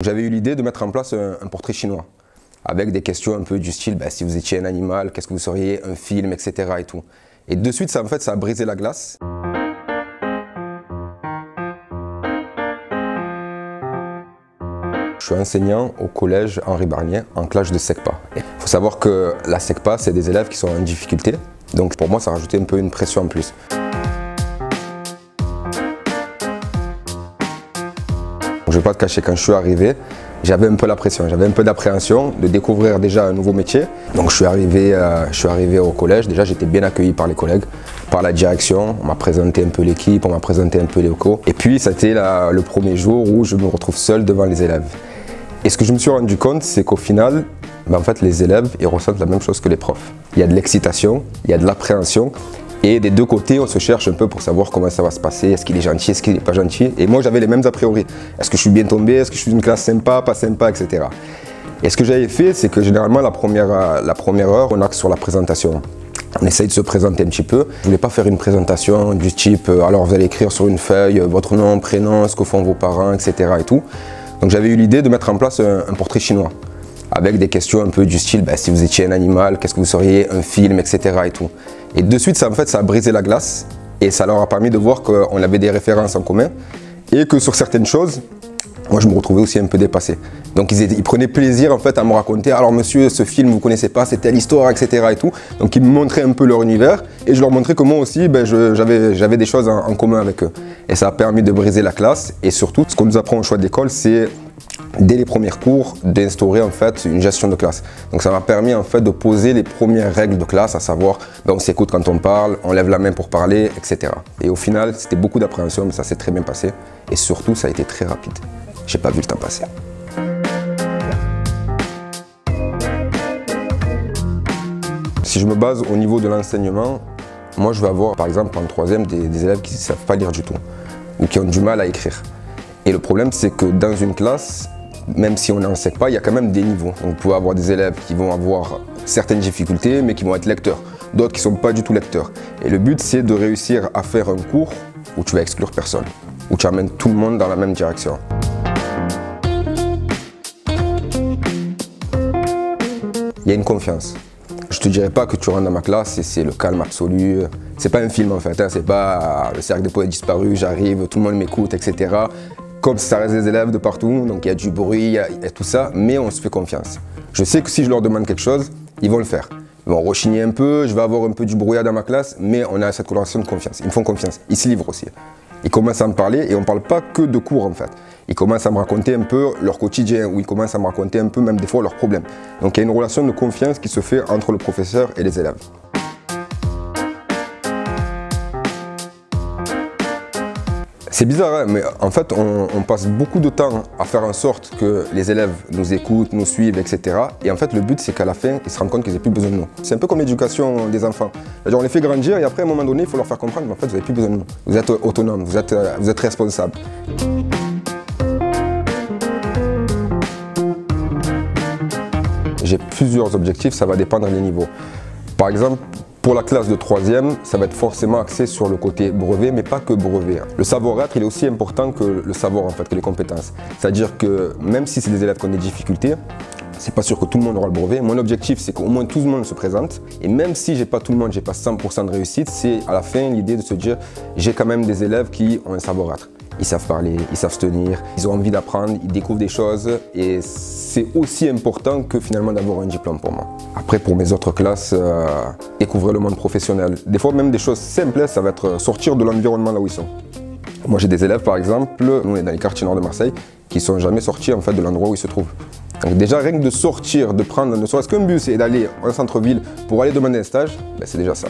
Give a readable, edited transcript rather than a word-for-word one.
J'avais eu l'idée de mettre en place un portrait chinois, avec des questions un peu du style si vous étiez un animal, qu'est-ce que vous seriez, un film, etc. Et tout. Et de suite, ça a brisé la glace. Je suis enseignant au collège Henri Barnier en classe de SECPA. Il faut savoir que la SECPA, c'est des élèves qui sont en difficulté. Donc pour moi, ça rajoutait un peu une pression en plus. Je ne vais pas te cacher, quand je suis arrivé, j'avais un peu la pression, j'avais un peu d'appréhension de découvrir déjà un nouveau métier. Donc je suis arrivé au collège, déjà j'étais bien accueilli par les collègues, par la direction, on m'a présenté un peu l'équipe, on m'a présenté un peu les locaux. Et puis c'était le premier jour où je me retrouve seul devant les élèves. Et ce que je me suis rendu compte, c'est qu'au final, en fait, les élèves, ils ressentent la même chose que les profs. Il y a de l'excitation, il y a de l'appréhension. Et des deux côtés, on se cherche un peu pour savoir comment ça va se passer, est-ce qu'il est gentil, est-ce qu'il n'est pas gentil. Et moi, j'avais les mêmes a priori. Est-ce que je suis bien tombé, est-ce que je suis une classe sympa, pas sympa, etc. Et ce que j'avais fait, c'est que généralement, la première heure, on axe sur la présentation. On essaye de se présenter un petit peu. Je ne voulais pas faire une présentation du type, alors vous allez écrire sur une feuille votre nom, prénom, ce que font vos parents, etc. et tout. Donc j'avais eu l'idée de mettre en place un portrait chinois, avec des questions un peu du style, si vous étiez un animal, qu'est-ce que vous seriez, un film, etc. et tout. Et de suite, ça a brisé la glace et ça leur a permis de voir qu'on avait des références en commun et que sur certaines choses, moi je me retrouvais aussi un peu dépassé. Donc ils prenaient plaisir en fait à me raconter, alors monsieur, ce film vous connaissez pas, c'était l'histoire, etc. et tout. Donc ils me montraient un peu leur univers et je leur montrais que moi aussi, j'avais des choses en commun avec eux. Et ça a permis de briser la classe et surtout, ce qu'on nous apprend au choix d'école, c'est dès les premiers cours, d'instaurer en fait une gestion de classe. Donc ça m'a permis en fait de poser les premières règles de classe, à savoir on s'écoute quand on parle, on lève la main pour parler, etc. Et au final, c'était beaucoup d'appréhension, mais ça s'est très bien passé. Et surtout, ça a été très rapide. J'ai pas vu le temps passer. Si je me base au niveau de l'enseignement, moi je vais avoir par exemple en troisième des élèves qui ne savent pas lire du tout ou qui ont du mal à écrire. Et le problème, c'est que dans une classe, même si on n'en sait pas, il y a quand même des niveaux. Donc, vous pouvez avoir des élèves qui vont avoir certaines difficultés, mais qui vont être lecteurs. D'autres qui ne sont pas du tout lecteurs. Et le but, c'est de réussir à faire un cours où tu vas exclure personne, où tu amènes tout le monde dans la même direction. Il y a une confiance. Je te dirais pas que tu rentres dans ma classe et c'est le calme absolu. C'est pas un film en fait, hein. C'est pas le cercle des poètes disparus, j'arrive, tout le monde m'écoute, etc. Comme ça reste des élèves de partout, donc il y a du bruit, il y a tout ça, mais on se fait confiance. Je sais que si je leur demande quelque chose, ils vont le faire. Ils vont rechigner un peu, je vais avoir un peu du brouillard dans ma classe, mais on a cette relation de confiance. Ils me font confiance, ils se livrent aussi. Ils commencent à me parler et on ne parle pas que de cours en fait. Ils commencent à me raconter un peu leur quotidien ou ils commencent à me raconter un peu même des fois leurs problèmes. Donc il y a une relation de confiance qui se fait entre le professeur et les élèves. C'est bizarre, hein, mais en fait, on passe beaucoup de temps à faire en sorte que les élèves nous écoutent, nous suivent, etc. Et en fait, le but, c'est qu'à la fin, ils se rendent compte qu'ils n'ont plus besoin de nous. C'est un peu comme l'éducation des enfants. C'est-à-dire, on les fait grandir et après, à un moment donné, il faut leur faire comprendre, mais en fait, vous n'avez plus besoin de nous. Vous êtes autonome, vous êtes responsable. J'ai plusieurs objectifs, ça va dépendre des niveaux. Par exemple, pour la classe de 3e, ça va être forcément axé sur le côté brevet, mais pas que brevet. Le savoir-être, il est aussi important que le savoir, en fait, que les compétences. C'est-à-dire que même si c'est des élèves qui ont des difficultés, c'est pas sûr que tout le monde aura le brevet. Mon objectif, c'est qu'au moins tout le monde se présente. Et même si j'ai pas tout le monde, j'ai pas 100% de réussite, c'est à la fin l'idée de se dire, j'ai quand même des élèves qui ont un savoir-être. Ils savent parler, ils savent se tenir, ils ont envie d'apprendre, ils découvrent des choses et c'est aussi important que finalement d'avoir un diplôme pour moi. Après, pour mes autres classes, découvrir le monde professionnel. Des fois, même des choses simples, ça va être sortir de l'environnement là où ils sont. Moi, j'ai des élèves, par exemple, nous on est dans les quartiers nord de Marseille, qui ne sont jamais sortis en fait, de l'endroit où ils se trouvent. Donc déjà, rien que de sortir, de prendre ne serait-ce qu'un bus et d'aller en centre-ville pour aller demander un stage, c'est déjà ça.